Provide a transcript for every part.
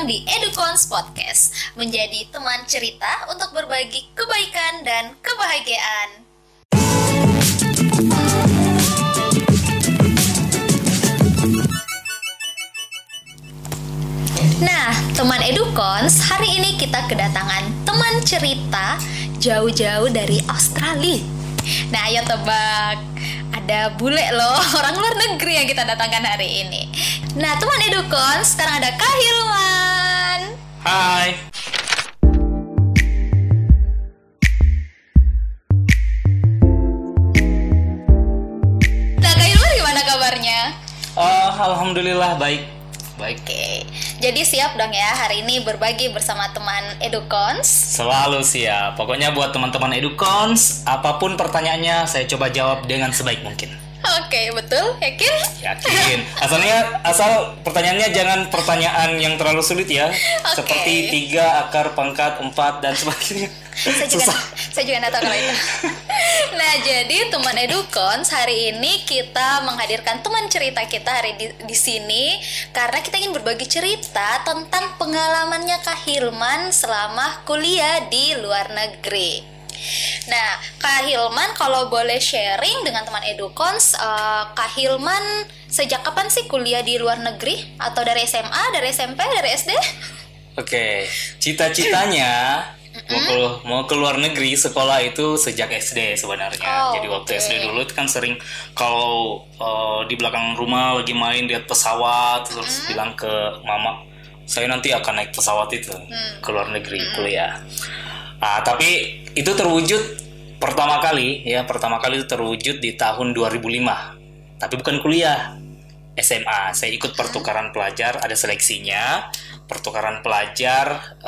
di Edukons Podcast, menjadi teman cerita untuk berbagi kebaikan dan kebahagiaan. Nah, teman Edukons, hari ini kita kedatangan teman cerita jauh-jauh dari Australia. Nah, ayo tebak, ada bule loh, orang luar negeri yang kita datangkan hari ini. Nah, teman Edukons, sekarang ada Kak Hilman. Hai. Nah, Kak Hilman gimana kabarnya? Alhamdulillah baik. Oke, jadi siap dong ya hari ini berbagi bersama teman Edukons? Selalu siap. Pokoknya buat teman-teman Edukons, apapun pertanyaannya saya coba jawab dengan sebaik mungkin. Oke, betul? Yakin? Yakin. Asal pertanyaannya jangan pertanyaan yang terlalu sulit ya. Oke. Seperti 3, akar, pangkat, 4 dan sebagainya. Saya juga nggak tahu kalau itu. Nah, jadi teman Edukons, hari ini kita menghadirkan teman cerita kita di sini karena kita ingin berbagi cerita tentang pengalamannya Kak Hilman selama kuliah di luar negeri. Nah, Kak Hilman kalau boleh sharing dengan teman Edukons, Kak Hilman sejak kapan sih kuliah di luar negeri? Atau dari SMA, dari SMP, dari SD? Oke, cita-citanya mau ke luar negeri sekolah itu sejak SD sebenarnya. Jadi waktu SD dulu itu kan sering kalau di belakang rumah lagi main lihat pesawat terus bilang ke mama, saya nanti akan naik pesawat itu ke luar negeri kuliah. Tapi itu terwujud pertama kali itu terwujud di tahun 2005. Tapi bukan kuliah, SMA. Saya ikut pertukaran pelajar, ada seleksinya. Pertukaran pelajar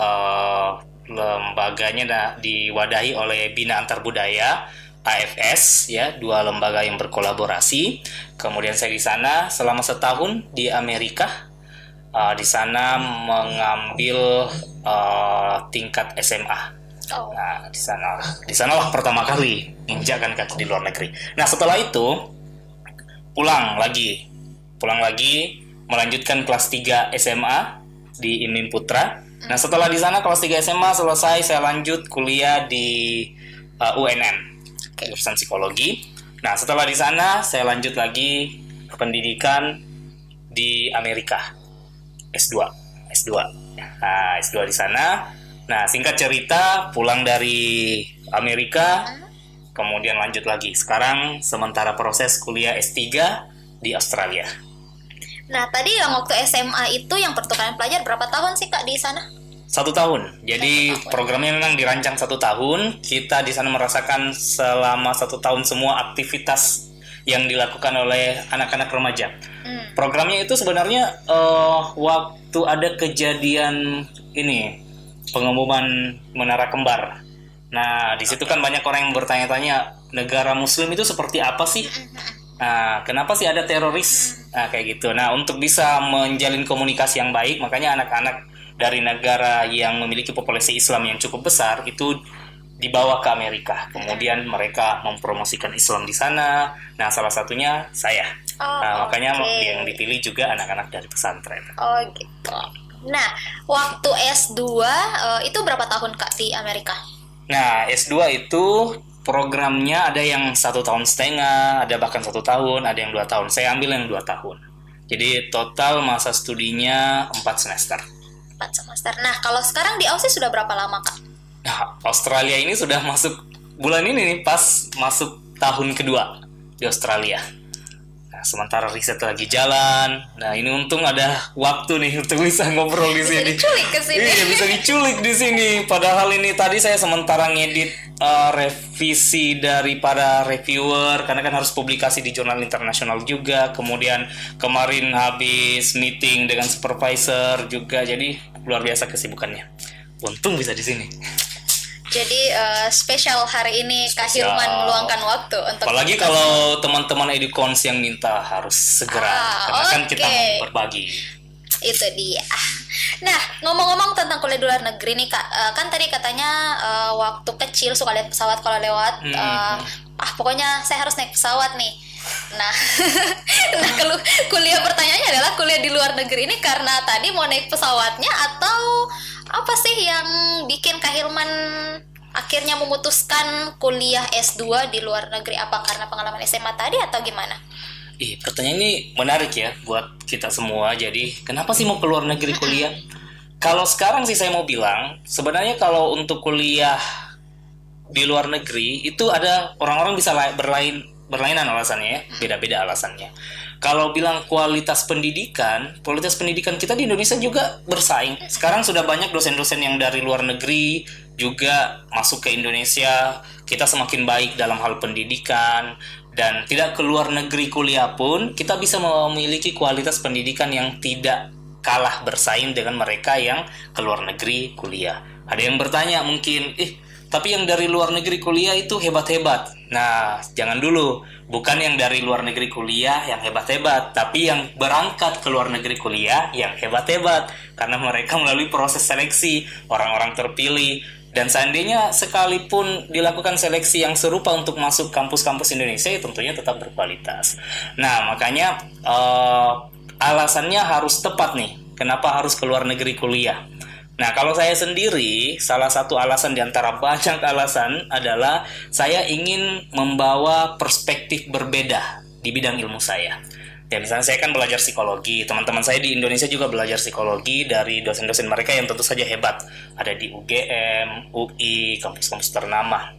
lembaganya diwadahi oleh Bina Antar Budaya AFS ya, 2 lembaga yang berkolaborasi. Kemudian saya di sana selama setahun di Amerika. Di sana mengambil tingkat SMA. Nah, di sanalah pertama kali menginjakkan kaki di luar negeri. Nah, setelah itu pulang lagi melanjutkan kelas 3 SMA di Imin Putra. Nah, setelah di sana kelas 3 SMA selesai, saya lanjut kuliah di UNN, jurusan psikologi. Nah, setelah di sana saya lanjut lagi pendidikan di Amerika, S2. Nah, S2 di sana. Nah, singkat cerita, pulang dari Amerika, kemudian lanjut lagi. Sekarang sementara proses kuliah S3 di Australia. Nah, tadi yang waktu SMA itu yang pertukaran pelajar berapa tahun sih Kak di sana? 1 tahun. Jadi programnya memang dirancang 1 tahun. Kita di sana merasakan selama 1 tahun semua aktivitas yang dilakukan oleh anak-anak remaja. Programnya itu sebenarnya waktu ada kejadian ini, pengumuman Menara Kembar. Nah, di situ kan banyak orang yang bertanya-tanya, negara Muslim itu seperti apa sih? Nah, kenapa sih ada teroris? Nah, kayak gitu. Nah, untuk bisa menjalin komunikasi yang baik, makanya anak-anak dari negara yang memiliki populasi Islam yang cukup besar itu dibawa ke Amerika. Kemudian mereka mempromosikan Islam di sana. Nah, salah satunya saya. Makanya yang dipilih juga anak-anak dari pesantren. Oh, gitu. Nah, waktu S2 itu berapa tahun Kak di Amerika? Nah, S2 itu programnya ada yang 1,5 tahun, ada bahkan 1 tahun, ada yang 2 tahun. Saya ambil yang 2 tahun. Jadi total masa studinya 4 semester. 4 semester. Nah, kalau sekarang di Aussie sudah berapa lama Kak? Nah, Australia ini sudah masuk bulan ini nih, pas masuk tahun kedua di Australia. Nah, sementara riset lagi jalan. Nah, ini untung ada waktu nih untuk bisa ngobrol di sini. Bisa diculik ke sini. Iya, bisa diculik di sini. Padahal ini tadi saya sementara ngedit revisi daripada reviewer, karena kan harus publikasi di jurnal internasional juga. Kemudian kemarin habis meeting dengan supervisor juga. Jadi luar biasa kesibukannya. Untung bisa di sini. Jadi spesial hari ini Kak Hilman meluangkan waktu untuk. Apalagi kalau teman-teman Edukons yang minta harus segera, karena kan kita mau berbagi. Itu dia. Nah, ngomong-ngomong tentang kuliah di luar negeri nih Kak, kan tadi katanya waktu kecil suka lihat pesawat kalau lewat. Pokoknya saya harus naik pesawat nih. Nah, nah kuliah pertanyaannya adalah kuliah di luar negeri ini karena tadi mau naik pesawatnya atau apa sih yang bikin Kak Hilman akhirnya memutuskan kuliah S2 di luar negeri? Apa karena pengalaman SMA tadi atau gimana? Pertanyaan ini menarik ya buat kita semua. Jadi, kenapa sih mau ke luar negeri kuliah? Kalau sekarang sih saya mau bilang, sebenarnya kalau untuk kuliah di luar negeri itu ada orang-orang bisa berlainan alasannya ya, beda-beda alasannya. Kalau bilang kualitas pendidikan kita di Indonesia juga bersaing. Sekarang sudah banyak dosen-dosen yang dari luar negeri juga masuk ke Indonesia. Kita semakin baik dalam hal pendidikan, dan tidak ke luar negeri kuliah pun kita bisa memiliki kualitas pendidikan yang tidak kalah bersaing dengan mereka yang ke luar negeri kuliah. Ada yang bertanya mungkin, tapi yang dari luar negeri kuliah itu hebat-hebat. Nah, jangan dulu. Bukan yang dari luar negeri kuliah yang hebat-hebat, tapi yang berangkat ke luar negeri kuliah yang hebat-hebat. Karena mereka melalui proses seleksi, orang-orang terpilih. Dan seandainya sekalipun dilakukan seleksi yang serupa untuk masuk kampus-kampus Indonesia, ya tentunya tetap berkualitas. Nah, makanya alasannya harus tepat nih. Kenapa harus ke luar negeri kuliah? Nah, kalau saya sendiri, salah satu alasan di antara banyak alasan adalah saya ingin membawa perspektif berbeda di bidang ilmu saya. Ya, misalnya saya kan belajar psikologi, teman-teman saya di Indonesia juga belajar psikologi dari dosen-dosen mereka yang tentu saja hebat. Ada di UGM, UI, kampus-kampus ternama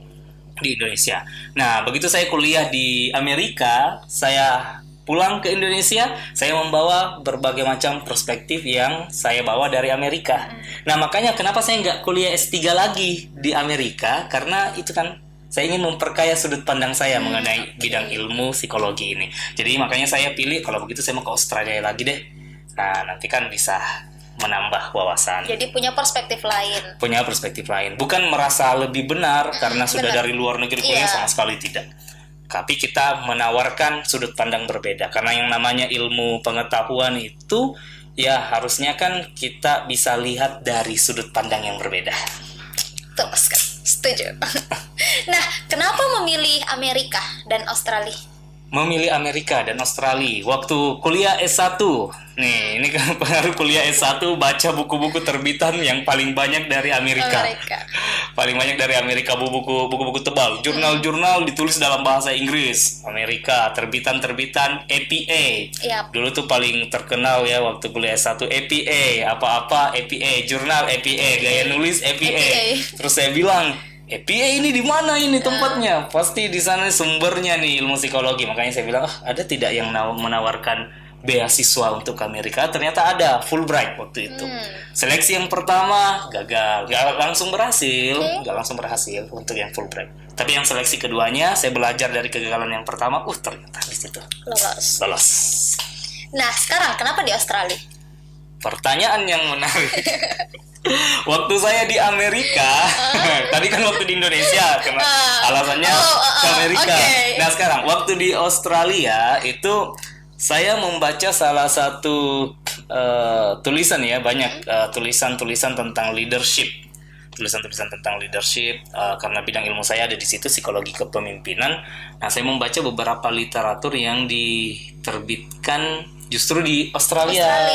di Indonesia. Nah, begitu saya kuliah di Amerika, saya pulang ke Indonesia, saya membawa berbagai macam perspektif yang saya bawa dari Amerika. Nah, makanya kenapa saya nggak kuliah S3 lagi di Amerika, karena itu kan saya ingin memperkaya sudut pandang saya mengenai bidang ilmu psikologi ini. Jadi makanya saya pilih, kalau begitu saya mau ke Australia lagi deh. Nah, nanti kan bisa menambah wawasan. Jadi punya perspektif lain. Punya perspektif lain. Bukan merasa lebih benar karena sudah dari luar negeri kuliah, sama sekali tidak. Tapi kita menawarkan sudut pandang berbeda. Karena yang namanya ilmu pengetahuan itu, ya harusnya kan kita bisa lihat dari sudut pandang yang berbeda. Terus kan, setuju. Nah, kenapa memilih Amerika dan Australia? Memilih Amerika dan Australia waktu kuliah S1. Nih, ini kan pengaruh kuliah S1, baca buku-buku terbitan yang paling banyak dari Amerika. Paling banyak dari Amerika, buku-buku tebal, jurnal-jurnal ditulis dalam bahasa Inggris. Amerika, terbitan-terbitan APA. Yep. Dulu tuh paling terkenal ya waktu kuliah S1, APA, apa-apa APA, jurnal APA, gaya nulis APA. Terus saya bilang, APA ini di mana ini tempatnya? Pasti di sana sumbernya nih ilmu psikologi. Makanya saya bilang, ada tidak yang menawarkan beasiswa untuk Amerika? Ternyata ada, Fulbright waktu itu. Seleksi yang pertama gagal, nggak langsung berhasil untuk yang Fulbright. Tapi yang seleksi keduanya, saya belajar dari kegagalan yang pertama. Ternyata di situ lolos. Nah, sekarang kenapa di Australia? Pertanyaan yang menarik. Waktu saya di Amerika, tadi kan waktu di Indonesia, alasannya ke Amerika. Nah, sekarang waktu di Australia itu saya membaca salah satu tulisan ya, banyak tulisan-tulisan tentang leadership. Tulisan-tulisan tentang leadership, karena bidang ilmu saya ada di situ, psikologi kepemimpinan. Nah, saya membaca beberapa literatur yang diterbitkan justru di Australia.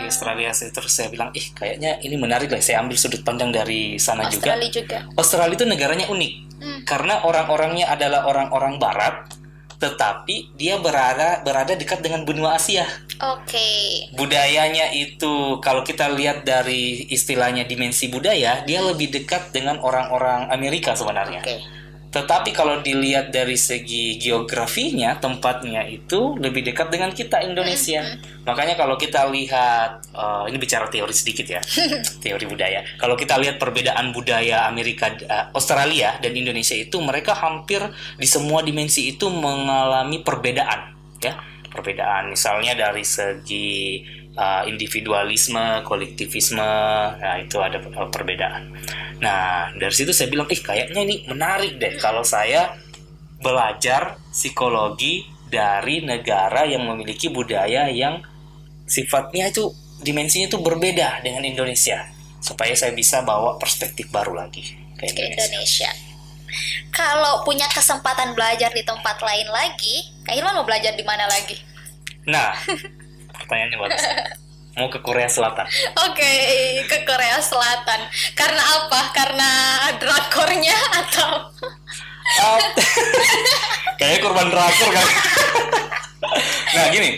Di Australia, terus saya bilang, kayaknya ini menarik lah, saya ambil sudut pandang dari sana juga. Australia itu negaranya unik, karena orang-orangnya adalah orang-orang Barat, tetapi dia berada dekat dengan benua Asia. Budayanya itu, kalau kita lihat dari istilahnya dimensi budaya, dia lebih dekat dengan orang-orang Amerika sebenarnya. Tetapi kalau dilihat dari segi geografinya, tempatnya itu lebih dekat dengan kita Indonesia. Makanya kalau kita lihat, ini bicara teori sedikit ya, teori budaya. Kalau kita lihat perbedaan budaya Australia dan Indonesia itu, mereka hampir di semua dimensi itu mengalami perbedaan, ya. Perbedaan misalnya dari segi individualisme, kolektivisme, nah itu ada perbedaan. Nah, dari situ saya bilang, kayaknya ini menarik deh kalau saya belajar psikologi dari negara yang memiliki budaya yang sifatnya itu, dimensinya itu berbeda dengan Indonesia, supaya saya bisa bawa perspektif baru lagi ke Indonesia. Kalau punya kesempatan belajar di tempat lain lagi, Kak Hilman mau belajar di mana lagi? Nah, pertanyaannya bagus. Mau ke Korea Selatan. Oke, ke Korea Selatan. Karena apa? Karena drakornya atau? Kayaknya korban drakor kan. Nah gini,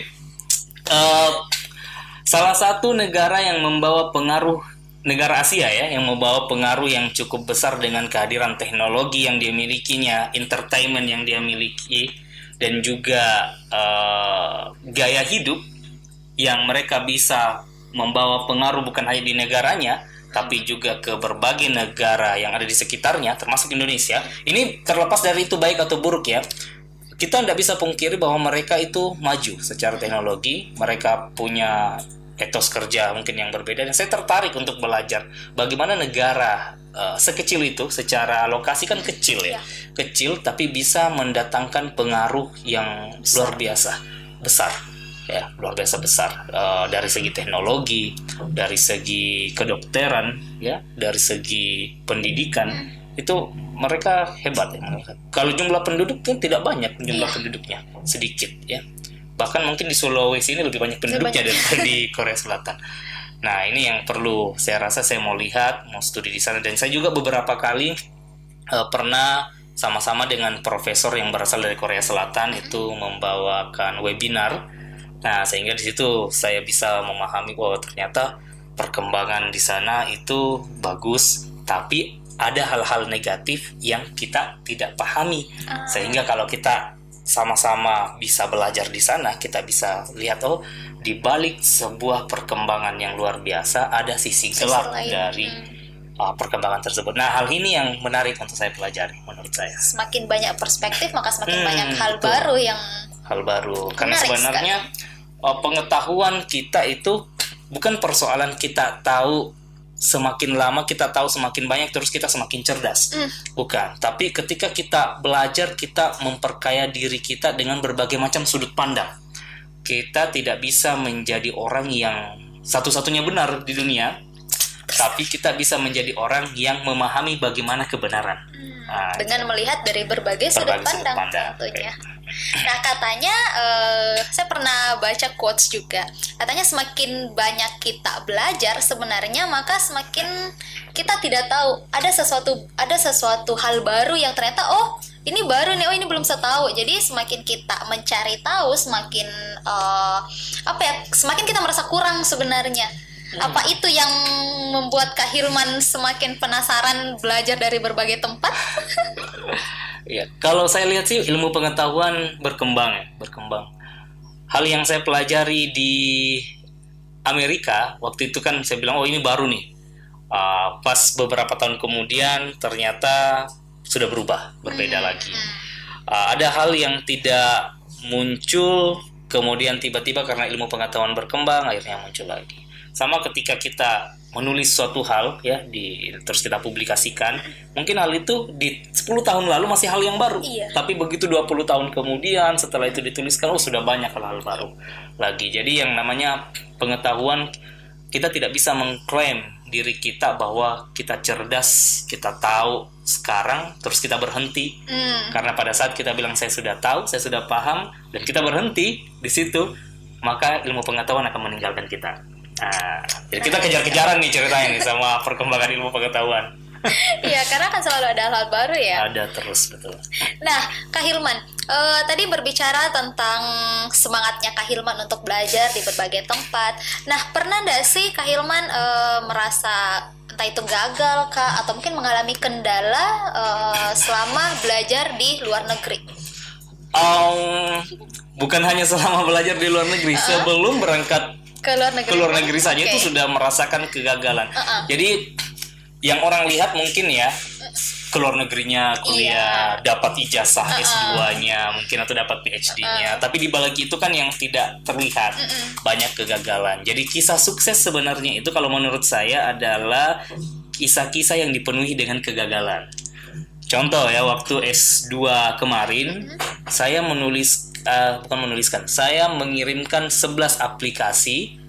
salah satu negara yang membawa pengaruh, negara Asia ya, yang membawa pengaruh yang cukup besar dengan kehadiran teknologi yang dia milikinya, entertainment yang dia miliki, dan juga gaya hidup yang mereka bisa membawa pengaruh bukan hanya di negaranya, tapi juga ke berbagai negara yang ada di sekitarnya, termasuk Indonesia. Ini terlepas dari itu baik atau buruk ya, kita tidak bisa pungkiri bahwa mereka itu maju secara teknologi, mereka punya etos kerja mungkin yang berbeda, dan saya tertarik untuk belajar bagaimana negara sekecil itu, secara lokasi kan kecil ya, kecil tapi bisa mendatangkan pengaruh yang luar biasa besar. Ya, luar biasa besar dari segi teknologi, dari segi kedokteran, ya, dari segi pendidikan, itu mereka hebat ya. Kalau jumlah penduduknya tidak banyak, jumlah penduduknya sedikit ya. Bahkan mungkin di Sulawesi ini lebih banyak penduduknya daripada di Korea Selatan. Nah, ini yang perlu saya rasa saya mau lihat, mau studi di sana, dan saya juga beberapa kali pernah sama-sama dengan profesor yang berasal dari Korea Selatan itu membawakan webinar. Nah, sehingga di situ saya bisa memahami bahwa ternyata perkembangan di sana itu bagus, tapi ada hal-hal negatif yang kita tidak pahami. Sehingga kalau kita sama-sama bisa belajar di sana, kita bisa lihat di balik sebuah perkembangan yang luar biasa ada sisi gelap dari perkembangan tersebut. Nah, hal ini yang menarik untuk saya pelajari menurut saya. Semakin banyak perspektif, maka semakin banyak hal baru yang karena sebenarnya pengetahuan kita itu bukan persoalan kita tahu semakin lama, kita tahu semakin banyak terus kita semakin cerdas. Bukan, tapi ketika kita belajar, kita memperkaya diri kita dengan berbagai macam sudut pandang. Kita tidak bisa menjadi orang yang satu-satunya benar di dunia, tapi kita bisa menjadi orang yang memahami bagaimana kebenaran. Dengan melihat dari berbagai sudut pandang tentunya. Nah, katanya saya pernah baca quotes juga. Katanya semakin banyak kita belajar sebenarnya, maka semakin kita tidak tahu ada sesuatu hal baru yang ternyata ini baru nih, ini belum saya tahu. Jadi semakin kita mencari tahu, semakin semakin kita merasa kurang sebenarnya. Apa itu yang membuat Kak Hilman semakin penasaran belajar dari berbagai tempat? Ya, kalau saya lihat sih ilmu pengetahuan berkembang. Hal yang saya pelajari di Amerika waktu itu kan saya bilang ini baru nih. Pas beberapa tahun kemudian ternyata sudah berubah, berbeda lagi. Ada hal yang tidak muncul, kemudian tiba-tiba karena ilmu pengetahuan berkembang akhirnya muncul lagi. Sama ketika kita menulis suatu hal ya terus kita publikasikan, mungkin hal itu di 10 tahun lalu masih hal yang baru. Tapi begitu 20 tahun kemudian setelah itu dituliskan sudah banyak hal-hal baru lagi. Jadi yang namanya pengetahuan, kita tidak bisa mengklaim diri kita bahwa kita cerdas, kita tahu sekarang terus kita berhenti. Karena pada saat kita bilang saya sudah tahu, saya sudah paham, dan kita berhenti di situ, maka ilmu pengetahuan akan meninggalkan kita. Jadi kita kejar-kejaran nih ceritanya nih sama perkembangan ilmu pengetahuan. Iya, karena kan selalu ada hal baru ya. Ada terus, betul. Nah, Kak Hilman, tadi berbicara tentang semangatnya Kak Hilman untuk belajar di berbagai tempat. Nah, pernah nggak sih Kak Hilman merasa entah itu gagal kah atau mungkin mengalami kendala selama belajar di luar negeri? Bukan hanya selama belajar di luar negeri, sebelum berangkat ke luar negeri saja itu sudah merasakan kegagalan. Jadi yang orang lihat mungkin ya ke luar negerinya kuliah, dapat ijazah S2-nya mungkin atau dapat PhD-nya, tapi di balik itu kan yang tidak terlihat banyak kegagalan. Jadi kisah sukses sebenarnya itu kalau menurut saya adalah kisah-kisah yang dipenuhi dengan kegagalan. Contoh ya, waktu S2 kemarin saya saya mengirimkan 11 aplikasi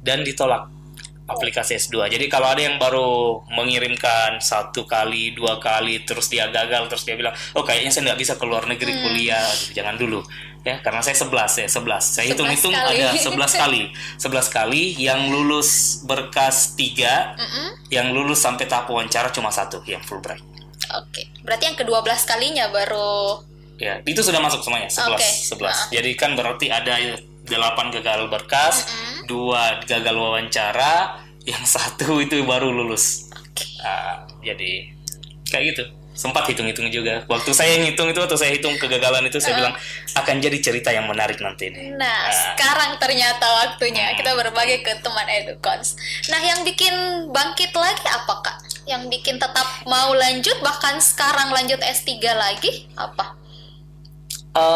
dan ditolak aplikasi S2. Jadi kalau ada yang baru mengirimkan 1 kali, 2 kali, terus dia gagal, terus dia bilang, oh kayaknya saya nggak bisa ke luar negeri kuliah, jangan dulu. Ya, karena saya 11. Saya hitung-hitung ada 11 kali. 11 kali yang lulus berkas 3, yang lulus sampai tahap wawancara cuma 1, yang Fulbright. Oke. Berarti yang ke-12 kalinya baru. Ya, itu sudah masuk semuanya, 11. Jadi kan berarti ada 8 gagal berkas, 2 gagal wawancara, yang 1 itu baru lulus. Jadi kayak gitu. Sempat hitung-hitung juga. Waktu saya ngitung itu, waktu saya hitung kegagalan itu, saya bilang akan jadi cerita yang menarik nanti ini. Nah, sekarang ternyata waktunya kita berbagi ke teman Edukons. Nah, yang bikin bangkit lagi apa, Kak? Yang bikin tetap mau lanjut, bahkan sekarang lanjut S3 lagi, apa?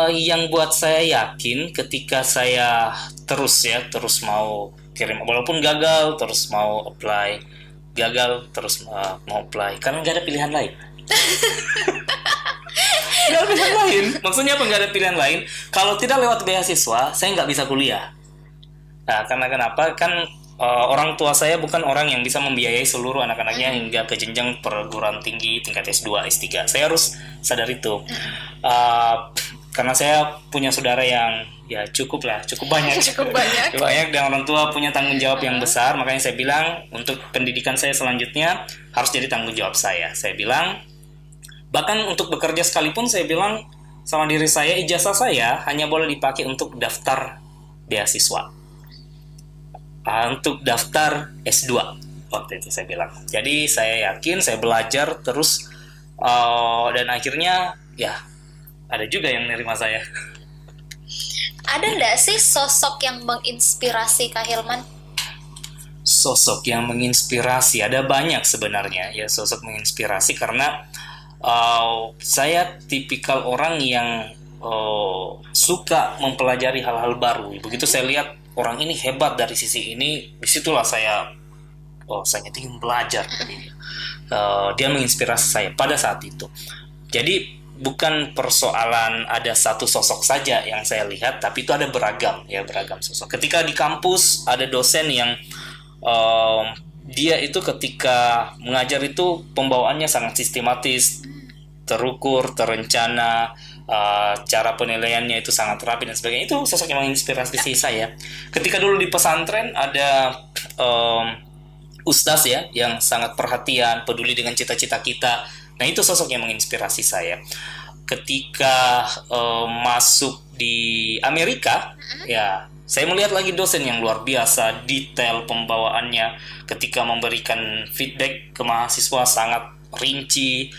Yang buat saya yakin ketika saya terus mau kirim, walaupun gagal terus mau apply, gagal terus mau apply, karena nggak ada pilihan lain. Nggak ada pilihan lain. Maksudnya apa nggak ada pilihan lain? Kalau tidak lewat beasiswa, saya nggak bisa kuliah. Nah, karena kenapa? Kan orang tua saya bukan orang yang bisa membiayai seluruh anak-anaknya hingga ke jenjang perguruan tinggi tingkat S2, S3. Saya harus sadar itu. Karena saya punya saudara yang ya cukup banyak dan orang tua punya tanggung jawab yang besar, makanya saya bilang untuk pendidikan saya selanjutnya harus jadi tanggung jawab saya bilang, bahkan untuk bekerja sekalipun saya bilang sama diri saya, ijazah saya hanya boleh dipakai untuk daftar beasiswa, untuk daftar S2 waktu itu saya bilang. Jadi saya yakin, saya belajar terus, dan akhirnya ya ada juga yang nerima saya. Ada nggak sih sosok yang menginspirasi Kak Hilman? Sosok yang menginspirasi, ada banyak sebenarnya ya sosok menginspirasi, karena saya tipikal orang yang suka mempelajari hal-hal baru. Begitu saya lihat orang ini hebat dari sisi ini, disitulah saya ingin belajar dari dia. Dia menginspirasi saya pada saat itu. Jadi bukan persoalan ada satu sosok saja yang saya lihat, tapi itu ada beragam sosok. Ketika di kampus ada dosen yang dia itu ketika mengajar itu pembawaannya sangat sistematis, terukur, terencana, cara penilaiannya itu sangat rapi dan sebagainya. Itu sosok yang menginspirasi saya. Ketika dulu di pesantren ada ustaz ya yang sangat perhatian, peduli dengan cita-cita kita. Nah, itu sosok yang menginspirasi saya. Ketika masuk di Amerika, ya saya melihat lagi dosen yang luar biasa, detail pembawaannya. Ketika memberikan feedback ke mahasiswa sangat rinci,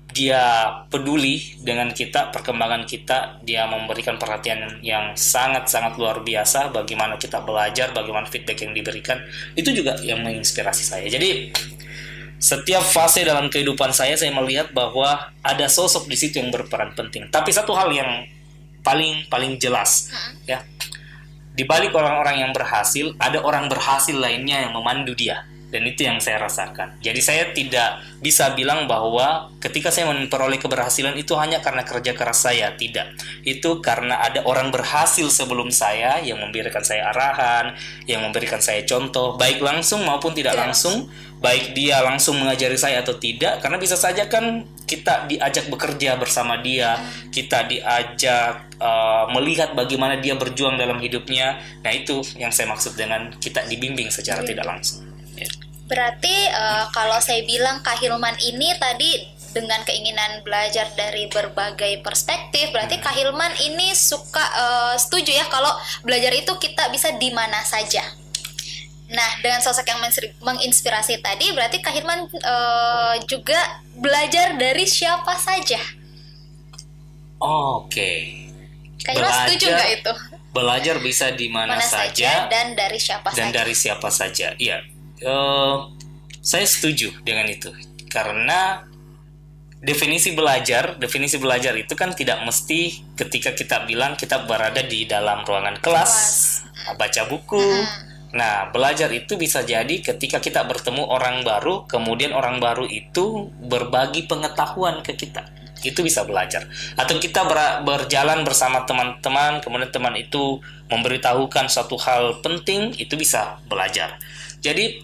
dia peduli dengan kita, perkembangan kita. Dia memberikan perhatian yang sangat-sangat luar biasa. Bagaimana kita belajar, bagaimana feedback yang diberikan, itu juga yang menginspirasi saya. Jadi setiap fase dalam kehidupan saya melihat bahwa ada sosok di situ yang berperan penting. Tapi satu hal yang paling jelas, ya, di balik orang-orang yang berhasil, ada orang berhasil lainnya yang memandu dia. Dan itu yang saya rasakan. Jadi saya tidak bisa bilang bahwa ketika saya memperoleh keberhasilan itu hanya karena kerja keras saya. Tidak. Itu karena ada orang berhasil sebelum saya yang memberikan saya arahan, yang memberikan saya contoh, baik langsung maupun tidak langsung. Baik dia langsung mengajari saya atau tidak. Karena bisa saja kan kita diajak bekerja bersama dia, kita diajak melihat bagaimana dia berjuang dalam hidupnya. Nah, itu yang saya maksud dengan kita dibimbing secara tidak langsung. Berarti kalau saya bilang Kak Hilman ini tadi dengan keinginan belajar dari berbagai perspektif, berarti Kak Hilman ini suka setuju ya kalau belajar itu kita bisa di mana saja. Nah, dengan sosok yang menginspirasi tadi, berarti Kak Hilman juga belajar dari siapa saja. Oke. Kak Hilman setuju nggak itu? Belajar bisa di mana saja dan dari siapa saja. Dan dari siapa saja, iya. Saya setuju dengan itu, karena definisi belajar itu kan tidak mesti ketika kita bilang kita berada di dalam ruangan kelas, baca buku. Nah, belajar itu bisa jadi ketika kita bertemu orang baru, kemudian orang baru itu berbagi pengetahuan ke kita. itu bisa belajar. Atau kita berjalan bersama teman-teman, kemudian teman itu memberitahukan suatu hal penting, itu bisa belajar. Jadi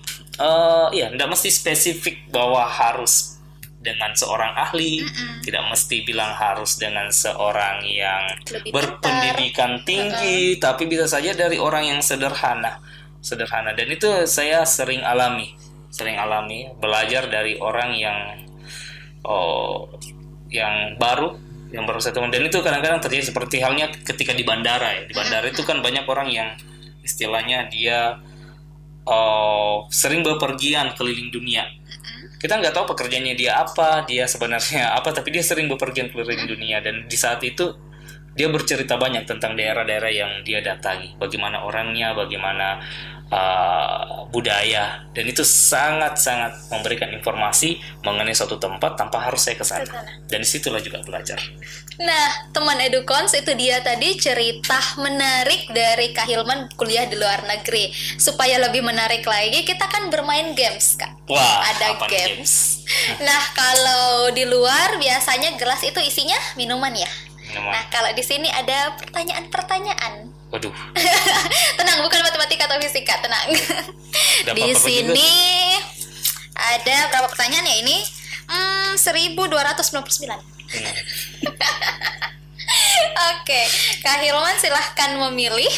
ya tidak mesti spesifik bahwa harus dengan seorang ahli, tidak mesti bilang harus dengan seorang yang Lebih berpendidikan tinggi, tapi bisa saja dari orang yang sederhana. Dan itu saya sering alami belajar dari orang yang baru saya temukan. Dan itu kadang-kadang terjadi seperti halnya ketika di bandara ya. Di bandara itu kan banyak orang yang istilahnya dia sering bepergian keliling dunia. Kita nggak tahu pekerjaannya dia apa, dia sebenarnya apa, tapi dia sering bepergian keliling dunia. Dan di saat itu dia bercerita banyak tentang daerah-daerah yang dia datangi, bagaimana orangnya, bagaimana budaya, dan itu sangat-sangat memberikan informasi mengenai suatu tempat tanpa harus saya ke sana. Dan disitulah juga belajar. Nah, teman Edukons, itu dia tadi cerita menarik dari Kak Hilman kuliah di luar negeri. Supaya lebih menarik lagi, kita kan bermain games, Kak. Wah, ada games. Nah, kalau di luar biasanya gelas itu isinya minuman ya. Nah, kalau di sini ada pertanyaan-pertanyaan. Waduh. Tenang, bukan matematika atau fisika, tenang. Di sini ada berapa pertanyaan ya ini? 1299. Oke, Kak Hilman silahkan memilih.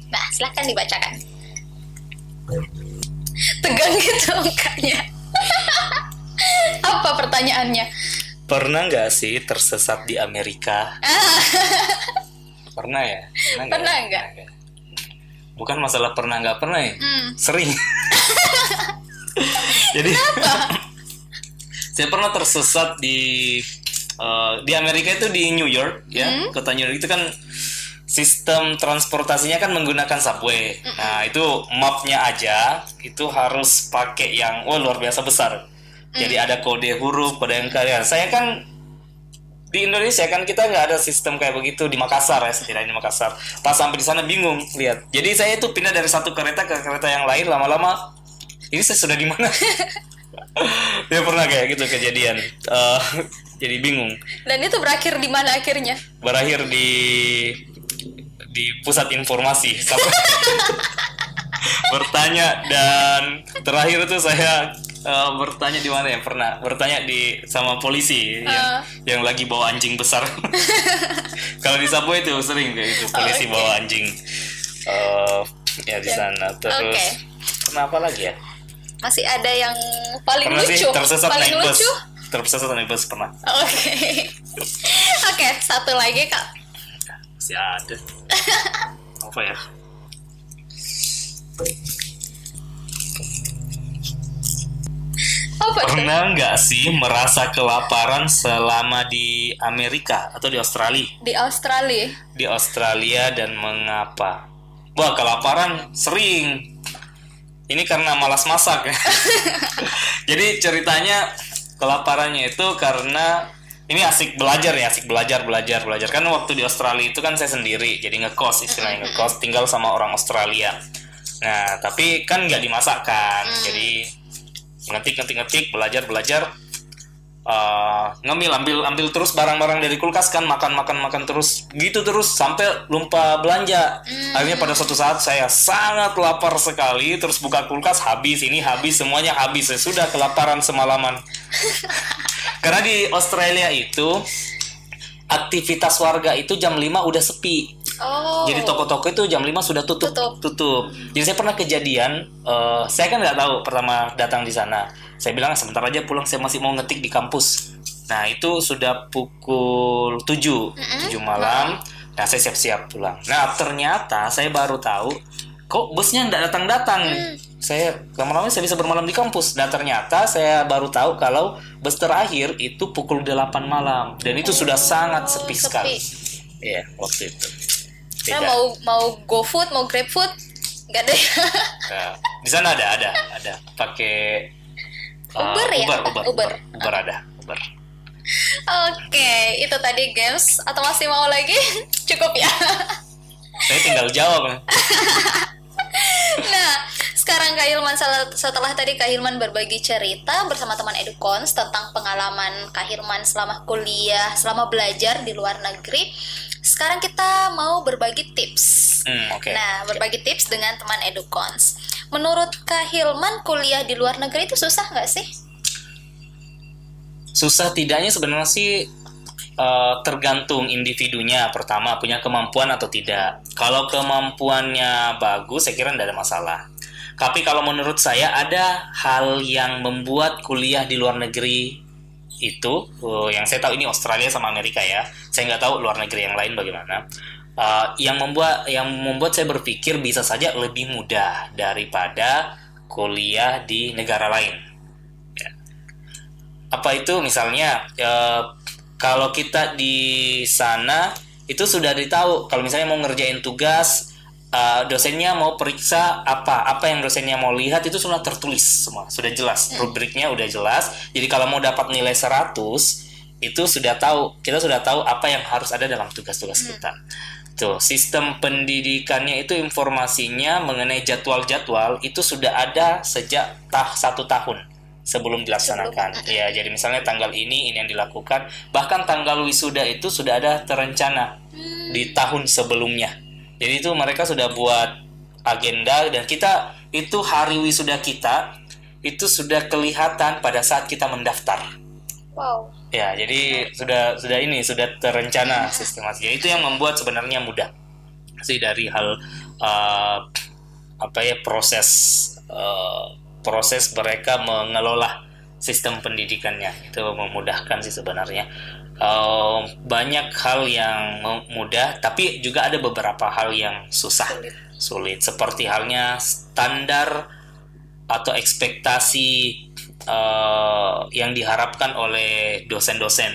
Nah, silahkan dibacakan. Tegang gitu mukanya. Apa pertanyaannya? Pernah nggak sih tersesat di Amerika? Pernah ya? Pernah nggak? Bukan masalah pernah nggak pernah ya? Sering. Jadi saya pernah tersesat di Amerika itu di New York ya. Kota New York itu kan sistem transportasinya kan menggunakan subway. Nah, itu mapnya aja itu harus pakai yang luar biasa besar. Jadi ada kode huruf, kode angka. Saya kan di Indonesia kan kita nggak ada sistem kayak begitu di Makassar ya, setidaknya di Makassar. Pas sampai di sana bingung lihat. Jadi saya itu pindah dari satu kereta ke kereta yang lain, lama-lama ini saya sudah di mana? Ya pernah kayak gitu kejadian. Jadi bingung. Dan itu berakhir di mana akhirnya? Berakhir di pusat informasi. Bertanya, dan terakhir itu saya bertanya di mana ya, pernah bertanya sama polisi yang lagi bawa anjing besar. Kalau di Subway itu sering kayak itu polisi bawa anjing ya di sana. Terus kenapa lagi ya? Masih ada yang paling pernah lucu. Tersesat paling naik lucu. bus. Tersesat naik bus pernah. Oke, satu lagi Kak. Masih ada. Apa ya? Pernah nggak sih merasa kelaparan selama di Amerika atau di Australia? Di Australia, dan mengapa? Wah, kelaparan sering. Ini karena malas masak. Jadi ceritanya kelaparannya itu karena ini asik belajar. Kan waktu di Australia itu kan saya sendiri, jadi ngekos, istilahnya ngekos, tinggal sama orang Australia. Nah, tapi kan nggak dimasak kan, jadi ngetik, belajar, ambil terus barang-barang dari kulkas kan, makan terus, gitu terus sampai lupa belanja. Akhirnya pada suatu saat saya sangat lapar sekali, terus buka kulkas, semuanya habis. Saya sudah kelaparan semalaman. Karena di Australia itu aktivitas warga itu jam 5 udah sepi. Jadi toko-toko itu jam 5 sudah tutup. Jadi saya pernah kejadian, saya kan nggak tahu pertama datang di sana. Saya bilang sebentar aja pulang, saya masih mau ngetik di kampus. Nah, itu sudah pukul 7 malam. Nah, saya siap-siap pulang. Nah, ternyata saya baru tahu kok busnya nggak datang-datang. Saya lama-lama saya bisa bermalam di kampus. Dan ternyata saya baru tahu kalau bus terakhir itu pukul 8 malam. Dan itu sudah sangat sepi sekali. Iya, waktu itu. Nah, mau GoFood, mau GrabFood, nggak ada. Nah, di sana ada pakai Uber ya? Uber ada. Oke, itu tadi games. Atau masih mau lagi? Cukup ya. Saya tinggal jawab. Nah, Sekarang Kak Hilman, setelah tadi Kak Hilman berbagi cerita bersama teman Edukons tentang pengalaman Kak Hilman selama kuliah, selama belajar di luar negeri, sekarang kita mau berbagi tips. Okay. Nah, berbagi tips dengan teman Edukons. Menurut Kak Hilman, kuliah di luar negeri itu susah nggak sih? Susah tidaknya sebenarnya sih tergantung individunya. Pertama, punya kemampuan atau tidak. Kalau kemampuannya bagus, saya kira tidak ada masalah. Tapi kalau menurut saya ada hal yang membuat kuliah di luar negeri itu, yang saya tahu ini Australia sama Amerika ya. Saya nggak tahu luar negeri yang lain bagaimana. Yang membuat saya berpikir bisa saja lebih mudah daripada kuliah di negara lain. Ya. Apa itu? Misalnya kalau kita di sana itu sudah ditahu kalau misalnya mau ngerjain tugas, dosennya mau periksa apa yang dosennya mau lihat itu sudah tertulis semua, sudah jelas, rubriknya udah jelas. Jadi kalau mau dapat nilai 100 itu kita sudah tahu apa yang harus ada dalam tugas-tugas kita. Tuh, sistem pendidikannya itu informasinya mengenai jadwal-jadwal itu sudah ada sejak 1 tahun sebelum dilaksanakan. Ya, jadi misalnya tanggal ini yang dilakukan, bahkan tanggal wisuda itu sudah ada terencana di tahun sebelumnya. Jadi itu mereka sudah buat agenda dan kita itu hari wisuda kita itu sudah kelihatan pada saat kita mendaftar. Wow. Ya, jadi sudah terencana sistematis. Itu yang membuat sebenarnya mudah sih dari hal proses mereka mengelola sistem pendidikannya. Itu memudahkan sih sebenarnya. Banyak hal yang mudah, tapi juga ada beberapa hal yang sulit. Seperti halnya standar atau ekspektasi yang diharapkan oleh dosen-dosen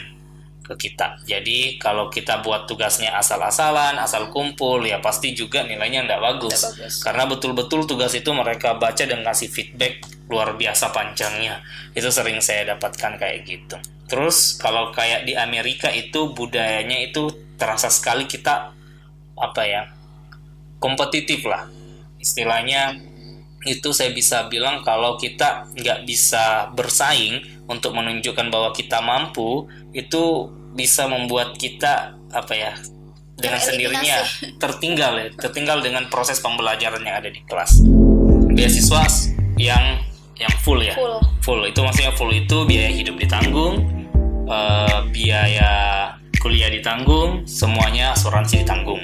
ke kita. Jadi kalau kita buat tugasnya asal-asalan, asal kumpul, ya pasti juga nilainya nggak bagus. Karena betul-betul tugas itu mereka baca dan kasih feedback luar biasa panjangnya. Itu sering saya dapatkan kayak gitu. Terus kalau kayak di Amerika itu budayanya itu terasa sekali kita kompetitif lah. Istilahnya itu saya bisa bilang kalau kita nggak bisa bersaing untuk menunjukkan bahwa kita mampu, itu bisa membuat kita dengan sendirinya tertinggal dengan proses pembelajaran yang ada di kelas. Beasiswa yang full ya, full itu maksudnya full itu biaya hidup ditanggung, biaya kuliah ditanggung, semuanya asuransi ditanggung.